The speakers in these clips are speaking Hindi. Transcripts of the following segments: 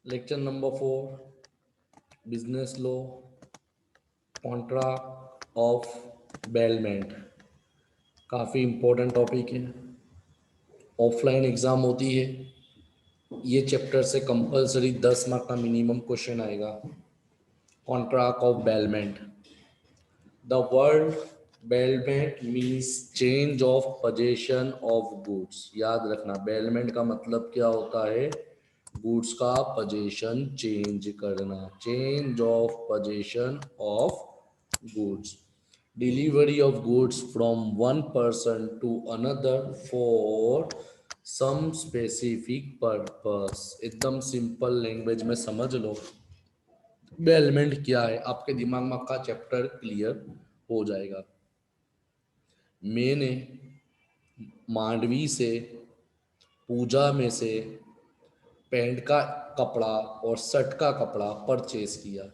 Lecture number 4, business law, Contra of bailment. काफ़ी इम्पोर्टेंट टॉपिक है, ऑफलाइन एग्ज़ाम होती है। ये चैप्टर से कंपलसरी 10 मार्क का मिनिमम क्वेश्चन आएगा। Contra of bailment. The word bailment means change of position of goods. याद रखना, बेलमेंट का मतलब क्या होता है? गुड्स का पोजीशन चेंज करना, change of position of goods. Delivery of goods from one person to another for some specific purpose. एकदम सिंपल लैंग्वेज में समझ लो बेलमेंट क्या है, आपके दिमाग में आपका चैप्टर क्लियर हो जाएगा। मैंने मांडवी से, पूजा में से पैंट का कपड़ा और शर्ट का कपड़ा परचेज किया।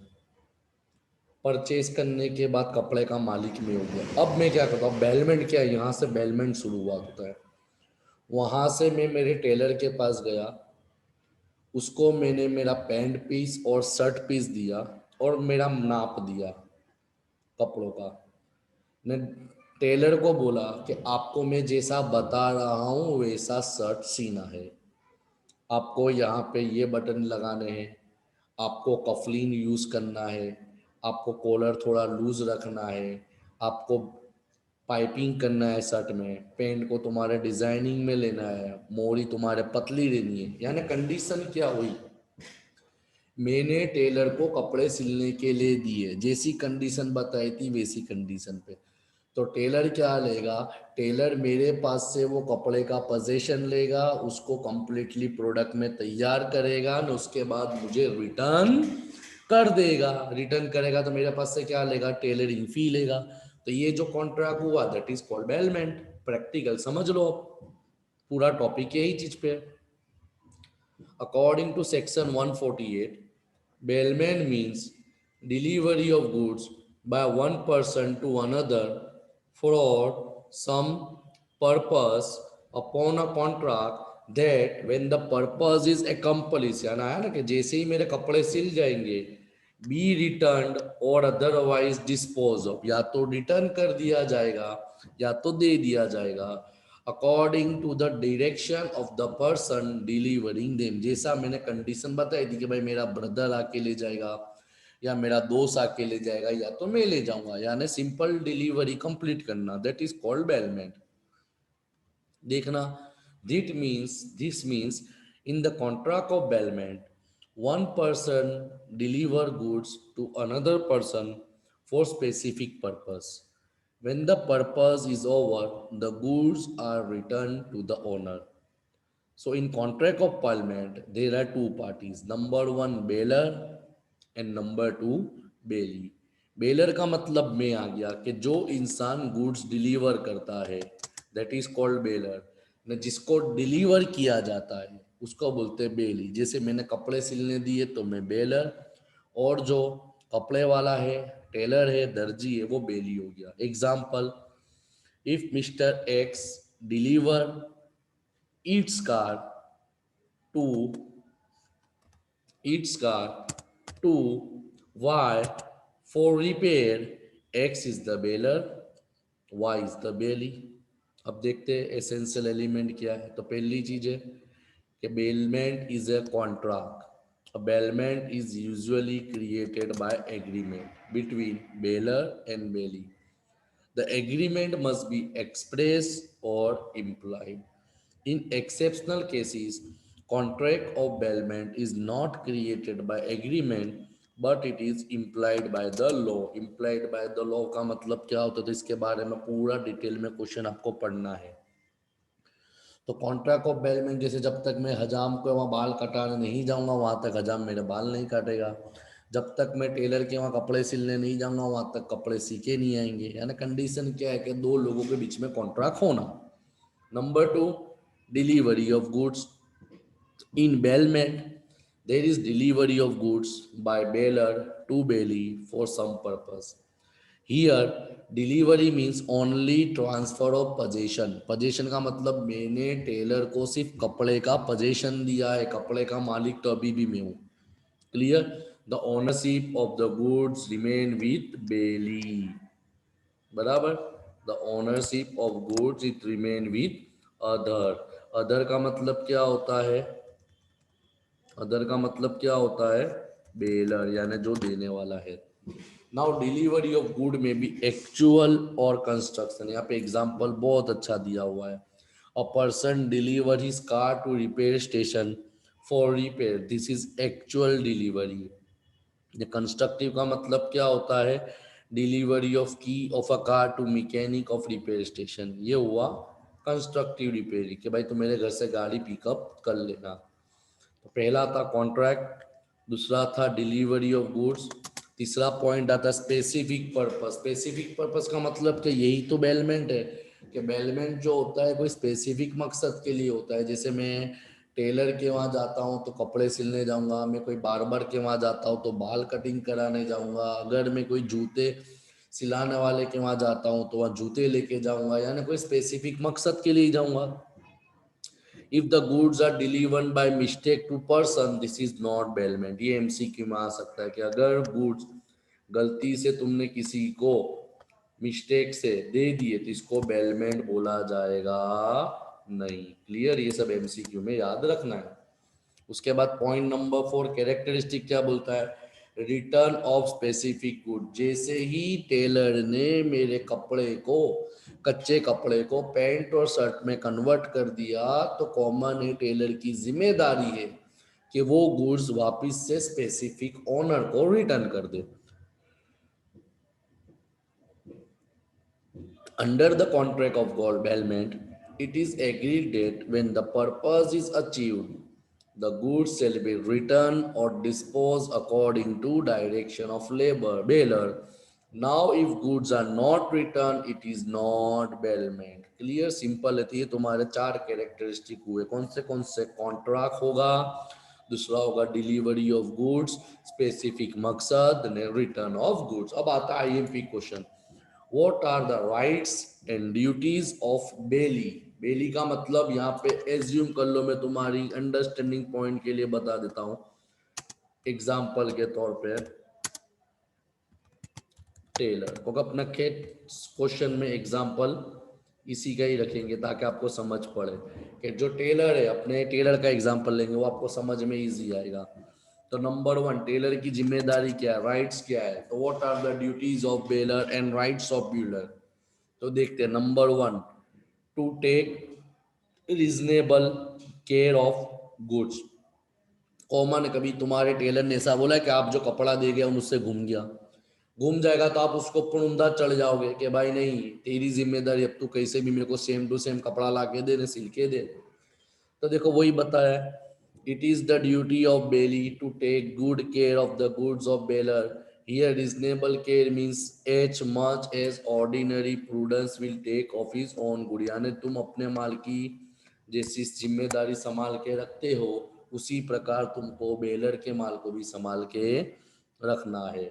परचेज करने के बाद कपड़े का मालिक मैं हो गया। अब मैं क्या करता हूँ, बेलमेंट क्या है, यहाँ से बेलमेंट शुरुआत होता है। वहाँ से मैं मेरे टेलर के पास गया, उसको मैंने मेरा पैंट पीस और शर्ट पीस दिया और मेरा नाप दिया कपड़ों का। ने टेलर को बोला कि आपको मैं जैसा बता रहा हूँ वैसा शर्ट सीना है, आपको यहाँ पे ये बटन लगाने हैं, आपको कफलिन यूज़ करना है, आपको कॉलर थोड़ा लूज रखना है, आपको पाइपिंग करना है शर्ट में, पेंट को तुम्हारे डिजाइनिंग में लेना है, मोरी तुम्हारे पतली लेनी है। यानी कंडीशन क्या हुई, मैंने टेलर को कपड़े सिलने के लिए दिए, जैसी कंडीशन बताई थी वैसी कंडीशन पे। तो टेलर क्या लेगा, टेलर मेरे पास से वो कपड़े का पोजीशन लेगा, उसको कंप्लीटली प्रोडक्ट में तैयार करेगा न, उसके बाद मुझे रिटर्न कर देगा। रिटर्न करेगा तो मेरे पास से क्या लेगा, टेलरिंग फी लेगा। तो ये जो कॉन्ट्रैक्ट हुआ that is called bailment. Practical समझ लो, पूरा टॉपिक यही चीज पे है। According to section 148, bailment means delivery of goods by one person to another for some purpose upon a contract that when the purpose is accomplished, यानी आया ना कि जैसे ही मेरे कपड़े सिल जाएंगे, बी रिटर्न और अदरवाइज डिस्पोज ऑफ, या तो रिटर्न कर दिया जाएगा या तो दे दिया जाएगा, according to the direction of the person delivering them. जैसा मैंने कंडीशन बताई थी कि भाई मेरा ब्रदर आके ले जाएगा या मेरा दोस्त आके ले जाएगा या तो मैं ले जाऊंगा, यानी सिंपल डिलीवरी कंप्लीट करना, दैट इज कॉल्ड बेलमेंट। देखना, this means in the contract of bailment one person deliver goods to another person for specific purpose. When the purpose is over, the goods are returned to the owner. So in contract of parliament, there are two parties. Number one, bailor and number two, bailee. Bailor का मतलब में आ गया कि जो इंसान गुड्स डिलीवर करता है, दैट इज कॉल्ड बेलर। न जिसको डिलीवर किया जाता है उसको बोलते हैं बेली। जैसे मैंने कपड़े सिलने दिए तो मैं बेलर, और जो कपड़े वाला है, टेलर है, दर्जी है, वो बेली हो गया। Example, if mister x deliver its car to its car to Y for repair, X is the bailor, Y is the bailey। अब देखते हैं एसेंशियल एलिमेंट क्या है। तो पहली चीज है कि bailment is a contract. A bailment is usually created by agreement between bailor and bailey. The agreement must be express or implied. In exceptional cases, contract of bailment is not created by agreement but it is implied by the law. Implied by the law का मतलब क्या होता है, तो इसके बारे में पूरा डिटेल में क्वेश्चन आपको पढ़ना है। तो कॉन्ट्रैक्ट ऑफ बेलमेंट, जैसे जब तक मैं हजाम को वहाँ बाल कटाने नहीं जाऊंगा वहां तक हजाम मेरे बाल नहीं काटेगा, जब तक मैं टेलर के वहाँ कपड़े सिलने नहीं जाऊंगा वहां तक कपड़े सीखे नहीं आएंगे। यानी कंडीशन क्या है कि दो लोगों के बीच में कॉन्ट्रैक्ट होना। Number two, delivery of goods. In bailment, there is delivery of goods by bailer to bailee for some purpose. Here, delivery means only transfer of possession. Possession का मतलब मैंने टेलर को सिर्फ कपड़े का possession दिया है, कपड़े का मालिक तो अभी भी मैं हूँ। Clear? The ownership of the goods remain with bailee, बराबर। The ownership of goods it remain with other. Other का मतलब क्या होता है? अदर का मतलब क्या होता है? बेलर, यानी जो देने वाला है। नाउ डिलीवरी ऑफ गुड में बी एक्चुअल और कंस्ट्रक्शन। यहाँ पे एग्जांपल बहुत अच्छा दिया हुआ है। A person deliver his car to repair station for repair, this is actual delivery. ये कंस्ट्रक्टिव का मतलब क्या होता है? Delivery of key of a car to mechanic of repair station, ये हुआ कंस्ट्रक्टिव रिपेयरिंग कि भाई तुम मेरे घर से गाड़ी पिकअप कर लेना। तो पहला था कॉन्ट्रैक्ट, दूसरा था डिलीवरी ऑफ गुड्स, तीसरा पॉइंट आता है स्पेसिफिक पर्पस। स्पेसिफिक पर्पस का मतलब कि यही तो बेलमेंट है, कि बेलमेंट जो होता है कोई स्पेसिफिक मकसद के लिए होता है। जैसे मैं टेलर के वहाँ जाता हूँ तो कपड़े सिलने जाऊँगा, मैं कोई बार्बर के वहाँ जाता हूँ तो बाल कटिंग कराने जाऊँगा, अगर मैं कोई जूते सिलाने वाले के वहाँ जाता हूँ तो वहाँ जूते लेके जाऊँगा, यानी कोई स्पेसिफिक मकसद के लिए ही जाऊँगा। If the goods are delivered by mistake to person, this is not bailment. ये एमसीक्यू में आ सकता है कि अगर गुड्स गलती से तुमने किसी को मिस्टेक से दे दिए तो इसको बेलमेंट बोला जाएगा नहीं। क्लियर? ये सब एमसीक्यू में याद रखना है। उसके बाद पॉइंट नंबर 4 कैरेक्टरिस्टिक क्या बोलता है? Return of specific good. जैसे ही टेलर ने मेरे कपड़े को, कच्चे कपड़े को पैंट और शर्ट में कन्वर्ट कर दिया तो कॉमन है टेलर की जिम्मेदारी है कि वो गुड्स वापस से स्पेसिफिक ओनर को रिटर्न कर दे। Under the contract of government, it is agreed that when the purpose is achieved, the goods shall be returned or disposed according to direction of labor bailor. Now, if goods are not returned, it is not bailment. Clear, simple है। तो ये तुम्हारे चार कैरेक्टरिस्टिक हुए। कौन से? कॉन्ट्रैक्ट होगा, दूसरा होगा डिलीवरी ऑफ गुड्स, स्पेसिफिक मकसद, रिटर्न ऑफ गुड्स। अब आता है IMP question. What are the rights and duties of बेली? बेली का मतलब यहाँ पे एज्यूम कर लो, मैं तुम्हारी अंडरस्टैंडिंग पॉइंट के लिए बता देता हूँ। एग्जाम्पल के तौर पे टेलर को अपना क्वेश्चन में एग्जाम्पल इसी का ही रखेंगे ताकि आपको समझ पड़े कि जो टेलर है, अपने टेलर का एग्जाम्पल लेंगे, वो आपको समझ में इजी आएगा। तो नंबर 1, टेलर की जिम्मेदारी क्या है, राइट्स क्या है? तो what are the duties of bailor and rights of bailor? तो देखते हैं। Number 1, to take reasonable care of goods. Common, कभी तुम्हारे टेलर ने ऐसा बोला है कि आप जो कपड़ा दे गया मुझसे घूम गया, घूम जाएगा तो आप उसको पुनः चढ़ जाओगे कि भाई नहीं, तेरी जिम्मेदारी, अब तू कैसे भी मेरे को सेम टू सेम कपड़ा ला के दे, सिल के दे। तो देखो वही बताया, it is the duty of bailee to take good care of the goods of bailor. Here reasonable care means as much as ordinary prudence will take of his own good, यानी तुम अपने माल की जैसी जिम्मेदारी संभाल के रखते हो उसी प्रकार तुमको बेलर के माल को भी संभाल के रखना है।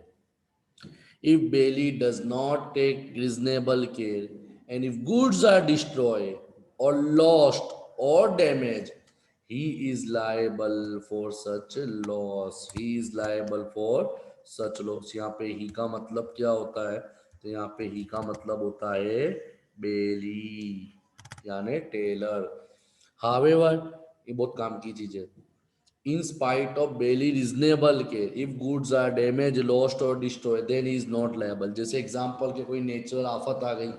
If Bailey does not take reasonable care, and if goods are destroyed or lost or damaged, he is liable for such loss. He is liable for such loss. यहाँ पे ही का मतलब क्या होता है? तो यहाँ पे ही का मतलब होता है बेली, यानी टेलर। हावेवर, ये बहुत काम की चीज है। In spite of barely reasonable care, if goods are damaged, lost or destroyed, then he is not liable. जैसे एग्जाम्पल के कोई नेचुरल आफत आ गई,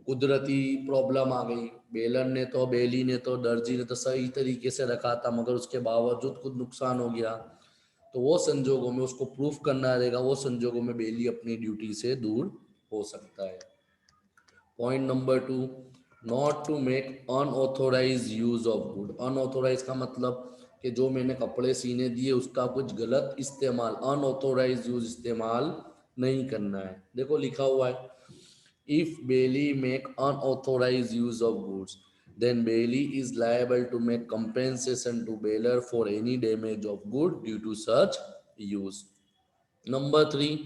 कुदरती प्रॉब्लम आ गई, बेलन ने तो, बेली ने तो, दर्जी ने तो सही तरीके से रखा था मगर उसके बावजूद कुछ नुकसान हो गया, तो वो संजोगों में उसको प्रूफ करना रहेगा, वो संजोगों में बेली अपनी ड्यूटी से दूर हो सकता है। Point number 2, not to make unauthorised use of good. Unauthorised का मतलब कि जो मैंने कपड़े सीने दिए उसका कुछ गलत इस्तेमाल, अनऑथोराइज यूज इस्तेमाल नहीं करना है। देखो लिखा हुआ है, if bailee make unauthorised use of goods then Bailey is liable to make compensation to Baylor for any damage of good due to such use. Number 3,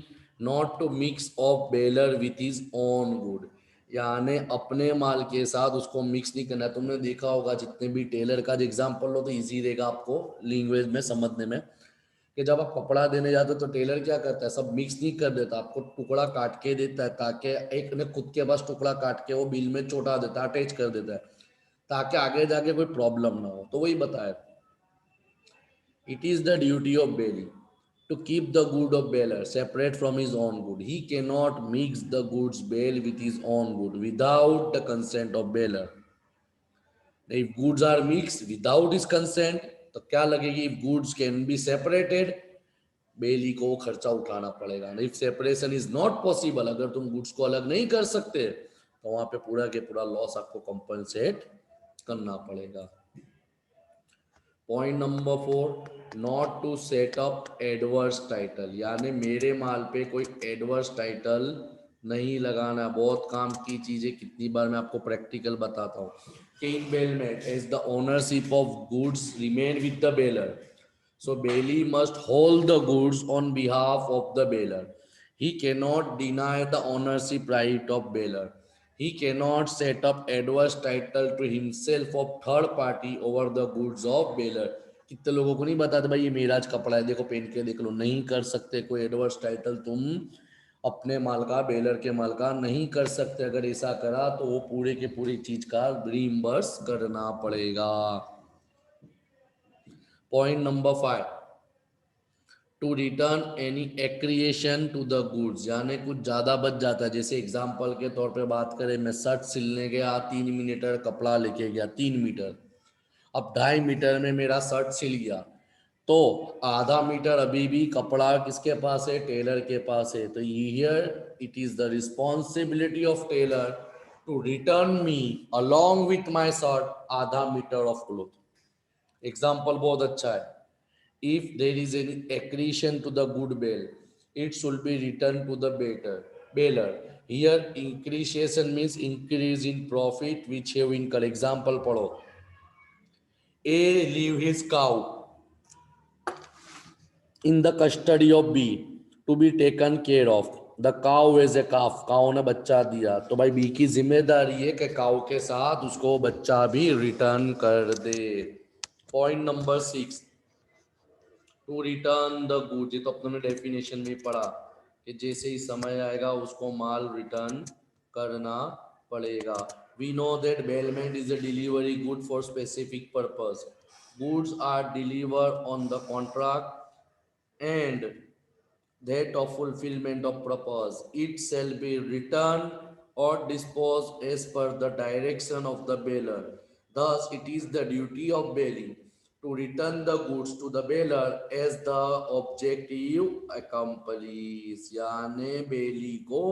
not to mix of bailor with his own good, यानी अपने माल के साथ उसको मिक्स नहीं करना। तुमने देखा होगा जितने भी टेलर का एग्जाम्पल लो तो इजी रहेगा आपको लैंग्वेज में समझने में, कि जब आप कपड़ा देने जाते हो तो टेलर क्या करता है, सब मिक्स नहीं कर देता, आपको टुकड़ा काट के देता है, ताकि एक ने खुद के पास टुकड़ा काट के वो बिल में चोटा देता है, अटैच कर देता है, ताकि आगे जाके कोई प्रॉब्लम ना हो। तो वही बताया, it is the duty of Bailey to keep the good of baler separate from his own good. He cannot mix the goods bale with his own good without the consent of baler. If goods are mixed without his consent, तो क्या लगेगी, if goods can be separated, बेली को खर्चा उठाना पड़ेगा। If separation is not possible, अगर तुम गुड्स को अलग नहीं कर सकते तो वहां पे पूरा के पूरा लॉस आपको कंपनसेट करना पड़ेगा। Point number 4, not to set up adverse title, यानी मेरे माल पे कोई एडवर्स टाइटल नहीं लगाना। बहुत काम की चीजें, कितनी बार मैं आपको प्रैक्टिकल बताता हूँ कि in bailment as the ownership of goods remain with the bailor, so bailey must hold the goods on behalf of the baler. He cannot deny the ownership right of baler. He cannot set up adverse title to himself of third party over the goods of baler. कितने लोगों को नहीं बताते भाई ये मेरा आज कपड़ा है, देखो पहन के देख लो। नहीं कर सकते कोई एडवर्स टाइटल तुम अपने माल का बेलर के माल का नहीं कर सकते। अगर ऐसा करा तो वो पूरे के पूरी चीज का रीइंबर्स करना पड़ेगा। Point number 5, to return any accretion to the goods, यानी कुछ ज़्यादा बच जाता है। जैसे एग्जांपल के तौर पे बात करें, मैं शर्ट सिलने गया, 3 मीटर कपड़ा लेके गया, 3 मीटर, अब 2.5 मीटर में मेरा शर्ट सिल गया, तो आधा मीटर अभी भी कपड़ा किसके पास है, टेलर के पास है। तो here it is the responsibility of tailor to return me along with my shirt आधा मीटर ऑफ क्लोथ। एग्जाम्पल बहुत अच्छा है, if there is any accretion to the good bale, it should be returned to the baler. Here increasation means increase in profit which have incurred. Example पढ़ो, A leave his cow in the custody of B to be taken care of. The cow is a calf, cow ने बच्चा दिया, तो भाई बी की जिम्मेदारी है कि काउ के साथ उसको बच्चा भी रिटर्न कर दे। Point number 6, to return the goods, ये तो अपने डेफिनेशन में पढ़ा कि जैसे ही समय आएगा उसको माल रिटर्न करना पड़ेगा। We know that bailment is a delivery good for specific purpose. Goods are deliver on the contract and that of fulfillment of purpose, it shall be returned or disposed as per the direction of the baler. Thus it is the duty of bailing to return the goods to the baler as the objective accomplishes। यानी बेली को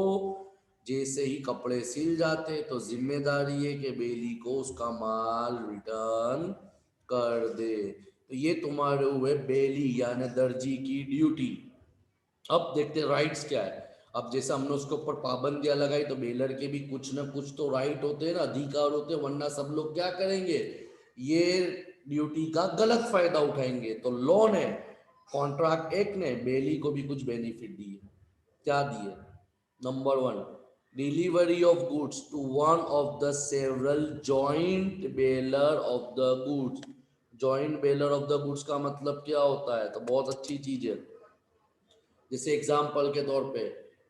जैसे ही कपड़े सिल जाते तो जिम्मेदारी है कि बेली को उसका माल रिटर्न कर दे। तो ये तुम्हारे हुए बेली यानी दर्जी की ड्यूटी। अब देखते हैं राइट्स क्या है। अब जैसे हमने उसके ऊपर पाबंदियां लगाई तो बेलर के भी कुछ ना कुछ तो राइट होते हैं ना, अधिकार होते हैं, वरना सब लोग क्या करेंगे, ये ड्यूटी का गलत फायदा उठाएंगे। तो लॉ ने, कॉन्ट्रैक्ट एक्ट ने बेली को भी कुछ बेनिफिट दिए। क्या दिए? Number 1, delivery of goods to one of the several joint bailor of the goods. Joint bailor of the goods का मतलब क्या होता है? तो बहुत अच्छी चीज है। जैसे एग्जाम्पल के तौर पे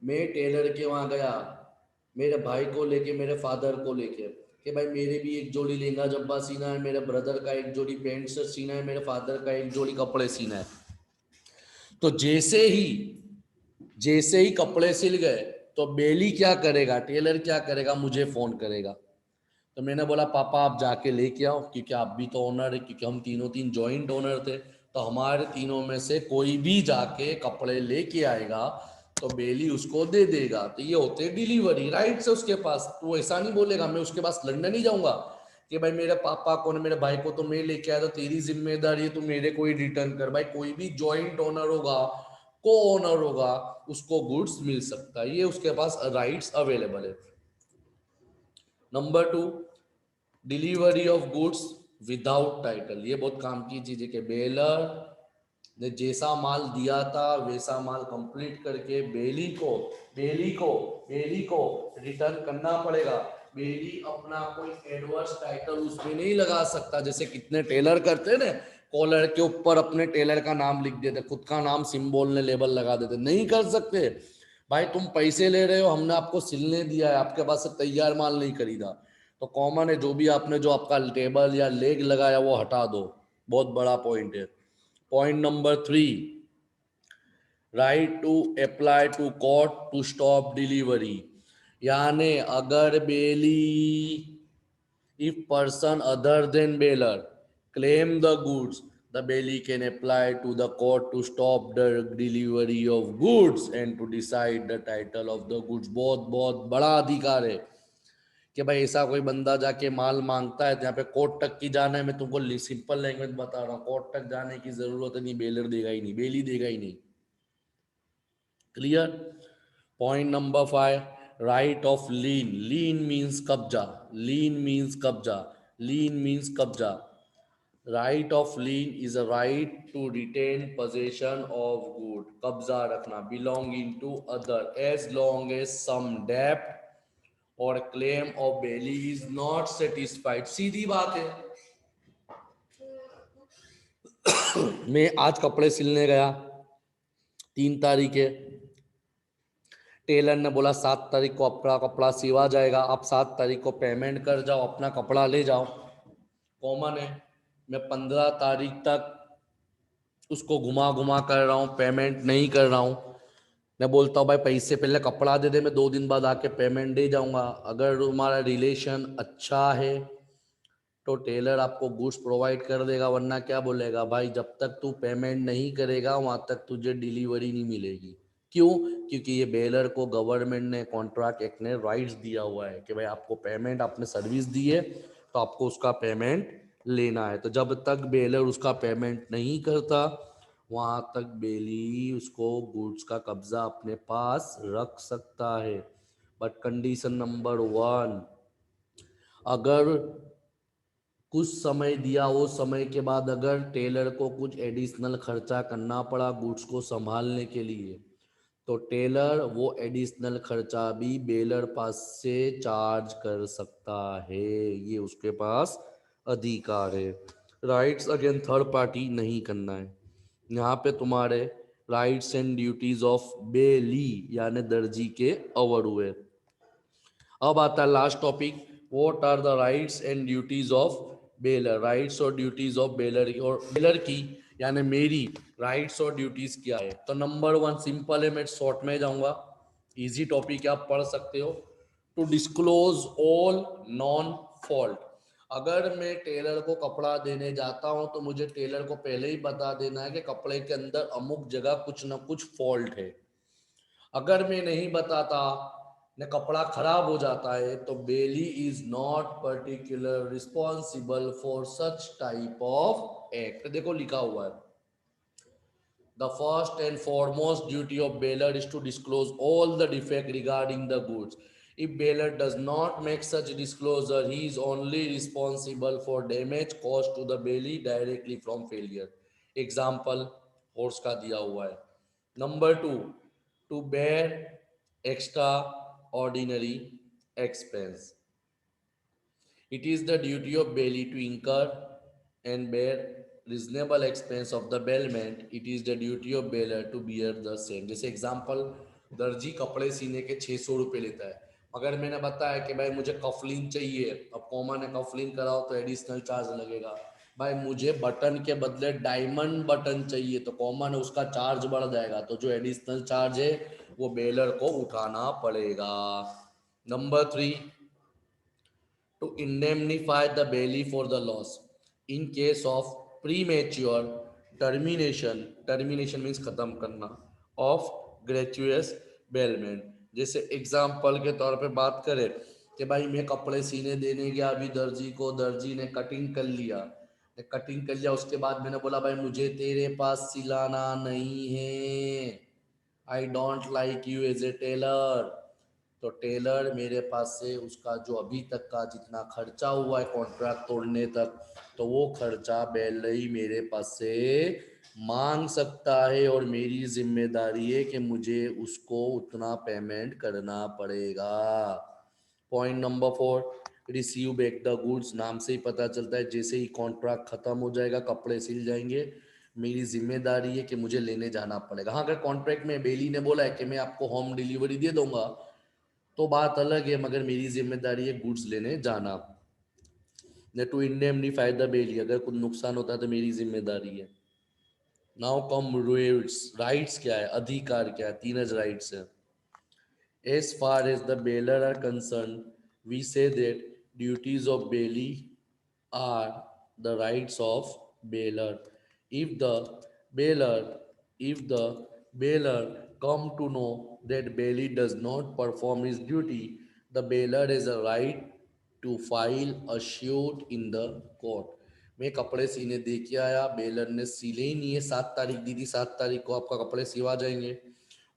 मैं टेलर के वहां गया, मेरे भाई को लेके, मेरे फादर को लेके, कि भाई मेरे भी एक जोड़ी लहंगा जब्बा सीना है, मेरे ब्रदर का एक जोड़ी पैंट शर्ट सीना है, मेरे फादर का एक जोड़ी कपड़े सीना है। तो जैसे ही कपड़े सिल गए तो बेली क्या करेगा, टेलर क्या करेगा, मुझे फोन करेगा। तो मैंने बोला पापा आप जाके लेके आओ, क्योंकि आप भी तो ओनर है, क्योंकि हम तीनों तीन जॉइंट ओनर थे। तो हमारे तीनों में से कोई भी जाके कपड़े लेके आएगा तो बेली उसको दे देगा। तो ये होते डिलीवरी राइट से उसके पास। तो ऐसा नहीं बोलेगा मैं उसके पास लंदन नहीं जाऊंगा कि भाई मेरे पापा को, मेरे भाई को तो मैं लेके आया, तो तेरी जिम्मेदारी है तू मेरे को ही रिटर्न कर। भाई कोई भी जॉइंट ओनर होगा, को ओनर होगा, उसको गुड्स मिल सकता है, ये उसके पास राइट्स अवेलेबल है। Number 2, delivery of goods without title. ये बहुत काम की चीज है कि बेलर ने जैसा माल दिया था वैसा माल कंप्लीट करके बेली को रिटर्न करना पड़ेगा। बेली अपना कोई एडवर्स टाइटल उसमें नहीं लगा सकता, जैसे कितने टेलर करते हैं ना कॉलर के ऊपर अपने टेलर का नाम लिख देते, खुद का नाम सिंबल ने लेबल लगा देते, नहीं कर सकते भाई। तुम पैसे ले रहे हो, हमने आपको सिलने दिया है, आपके पास से तैयार माल नहीं खरीदा। तो कॉमन है, जो भी आपने जो आपका टेबल या लेग लगाया वो हटा दो, बहुत बड़ा पॉइंट है। Point number 3, right to apply to court to stop delivery. यानी अगर बेली, if person other than bailor claim the goods, the bailee can apply to the court to stop the delivery of goods and to decide the title of the goods। बहुत बहुत बड़ा अधिकार है कि भाई ऐसा कोई बंदा जाके माल मांगता है तो यहाँ पे कोर्ट तक की जाना है। मैं तुमको सिंपल लैंग्वेज बता रहा हूँ, कोर्ट तक जाने की जरूरत नहीं, बेलर देगा ही नहीं, बेली देगा ही नहीं। Clear. Point number 5, right of lien. Lien means कब्जा, लीन मीन्स कब्जा, लीन मीन्स कब्जा। Right of lien is a right to retain possession of good, कब्जा रखना, belonging to other as long as some डेप्ट और claim of bailee is not satisfied. सीधी बात है। मैं आज कपड़े सिलने गया, 3 तारीख है, टेलर ने बोला 7 तारीख को अपना कपड़ा सिवा जाएगा, आप 7 तारीख को पेमेंट कर जाओ, अपना कपड़ा ले जाओ। कॉमन है, मैं 15 तारीख तक उसको घुमा घुमा कर रहा हूँ, पेमेंट नहीं कर रहा हूँ। मैं बोलता हूँ भाई पैसे पहले कपड़ा दे दे, मैं 2 दिन बाद आके पेमेंट दे जाऊंगा। अगर तुम्हारा रिलेशन अच्छा है तो टेलर आपको गुड्स प्रोवाइड कर देगा, वरना क्या बोलेगा, भाई जब तक तू पेमेंट नहीं करेगा वहां तक तुझे डिलीवरी नहीं मिलेगी। क्यों? क्योंकि ये बेलर को गवर्नमेंट ने, कॉन्ट्रैक्ट एक्ट ने राइट्स दिया हुआ है कि भाई आपको पेमेंट, आपने सर्विस दी है तो आपको उसका पेमेंट लेना है। तो जब तक बेलर उसका पेमेंट नहीं करता वहां तक बेली उसको गुड्स का कब्जा अपने पास रख सकता है। बट कंडीशन नंबर 1, अगर कुछ समय दिया, वो समय के बाद अगर टेलर को कुछ एडिशनल खर्चा करना पड़ा गुड्स को संभालने के लिए, तो टेलर वो एडिशनल खर्चा भी बेलर पास से चार्ज कर सकता है, ये उसके पास अधिकार है। राइट्स अगेन थर्ड पार्टी नहीं करना है। यहाँ पे तुम्हारे rights and duties of bailee यानी दर्जी के अवर हुए। अब आता है last topic, what are the rights and duties of bailor. Rights और ड्यूटीज ऑफ बेलर और बेलर की यानी मेरी राइट्स और ड्यूटीज क्या है। तो नंबर 1 सिंपल है, मैं शॉर्ट में जाऊंगा, इजी टॉपिक है, आप पढ़ सकते हो। To disclose all known fault. अगर मैं टेलर को कपड़ा देने जाता हूं तो मुझे टेलर को पहले ही बता देना है कि कपड़े के अंदर अमुक जगह कुछ ना कुछ फॉल्ट है। अगर मैं नहीं बताता ने कपड़ा खराब हो जाता है तो bailee is not particular responsible for such type of act. देखो लिखा हुआ है, the first and foremost duty of bailor is to disclose all the defect regarding the goods. If bailor does not make such disclosure, he is only responsible for damage caused to the bailee directly from failure. Example horse का दिया हुआ है। Number 2, to bear extraordinary expense. It is the duty of bailey to incur and bear reasonable expense of the bailment. It is the duty of bailor to bear the same. जैसे एग्जाम्पल, दर्जी कपड़े सीने के 600 रुपये लेता है, मगर मैंने बताया कि भाई मुझे कफलिन चाहिए, अब कॉमन है कफलिन कराओ तो एडिशनल चार्ज लगेगा। भाई मुझे बटन के बदले डायमंड बटन चाहिए तो कॉमन है उसका चार्ज बढ़ जाएगा, तो जो एडिशनल चार्ज है वो बेलर को उठाना पड़ेगा। Number 3, to indemnify the bailey for the loss in case of premature termination, termination means खत्म करना, of gratuitous bailment। जैसे एग्जाम्पल के तौर पे बात करें कि भाई मैं कपड़े सीने देने गया अभी दर्जी को, दर्जी ने कटिंग कर लिया, कटिंग कर लिया, उसके बाद मैंने बोला भाई मुझे तेरे पास सिलाना नहीं है, I don't like you as a tailor. तो टेलर मेरे पास से उसका जो अभी तक का जितना खर्चा हुआ है कॉन्ट्रैक्ट तोड़ने तक, तो वो खर्चा बेलई मेरे पास से मांग सकता है और मेरी जिम्मेदारी है कि मुझे उसको उतना पेमेंट करना पड़ेगा। Point number 4, receive back the goods, नाम से ही पता चलता है जैसे ही कॉन्ट्रैक्ट खत्म हो जाएगा, कपड़े सिल जाएंगे, मेरी जिम्मेदारी है कि मुझे लेने जाना पड़ेगा। हाँ, अगर कॉन्ट्रैक्ट में बेली ने बोला है कि मैं आपको होम डिलीवरी दे दूंगा तो बात अलग है, मगर मेरी जिम्मेदारी है गुड्स लेने जाना। ने टू इंडेमनीफाई द बेली, अगर कुछ नुकसान होता है तो मेरी जिम्मेदारी है। नाउ कम राइट्स, राइट्स क्या है, अधिकार क्या है, तीन राइट्स है। As far as the bailier are concerned, we say that duties of bailee are the rights of bailier. If the bailier, if the bailier come to know that bailee does not perform his duty, the bailier has a right to file a suit in the court. मैं कपड़े सीने दे के आया, बेलर ने सिले ही नहीं है, 7 तारीख दी थी, 7 तारीख को आपका कपड़े सिवा जाएंगे,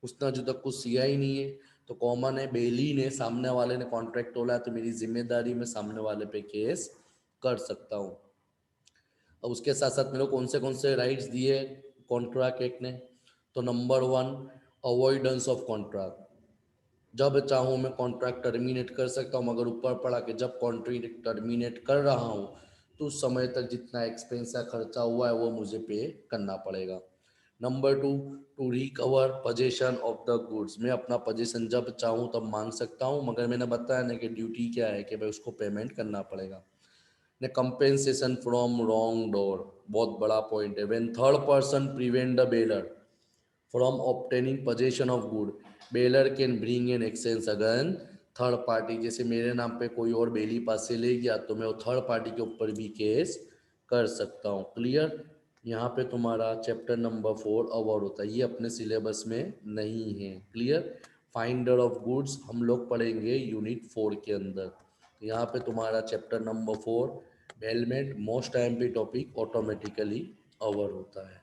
उसने अभी तक कुछ सिया ही नहीं है, तो कॉमन है बेली ने, सामने वाले ने कॉन्ट्रैक्ट तोड़ा तो मेरी जिम्मेदारी में सामने वाले पे केस कर सकता हूँ। अब उसके साथ साथ मेरे को कौन से राइट्स दिए कॉन्ट्रैक्ट एक्ट ने, तो नंबर 1, अवॉइडेंस ऑफ कॉन्ट्रैक्ट, जब चाहूँ मैं कॉन्ट्रैक्ट टर्मिनेट कर सकता हूँ, मगर ऊपर पड़ा कि जब कॉन्ट्रैक्ट टर्मिनेट कर रहा हूँ तो उस समय तक जितना एक्सपेंस या खर्चा हुआ है वो मुझे पे करना पड़ेगा। Number 2, to recover possession of the goods, मैं अपना पोजेशन जब चाहूँ तब मांग सकता हूँ, मगर मैंने बताया ना कि ड्यूटी क्या है कि भाई उसको पेमेंट करना पड़ेगा। ने कंपेंसेशन फ्रॉम रॉन्ग डोर, बहुत बड़ा पॉइंट है। When third person prevent the baler from obtaining possession of good, baler can bring in exchange again third party, जैसे मेरे नाम पे कोई और बेली पास से ले गया तो मैं वो थर्ड पार्टी के ऊपर भी केस कर सकता हूँ। क्लियर, यहाँ पे तुम्हारा चैप्टर नंबर 4 अवर होता है, ये अपने सिलेबस में नहीं है। क्लियर, फाइंडर ऑफ गुड्स हम लोग पढ़ेंगे यूनिट 4 के अंदर। तो यहाँ पे तुम्हारा chapter number 4 helmet most time पे टॉपिक ऑटोमेटिकली अवर होता है।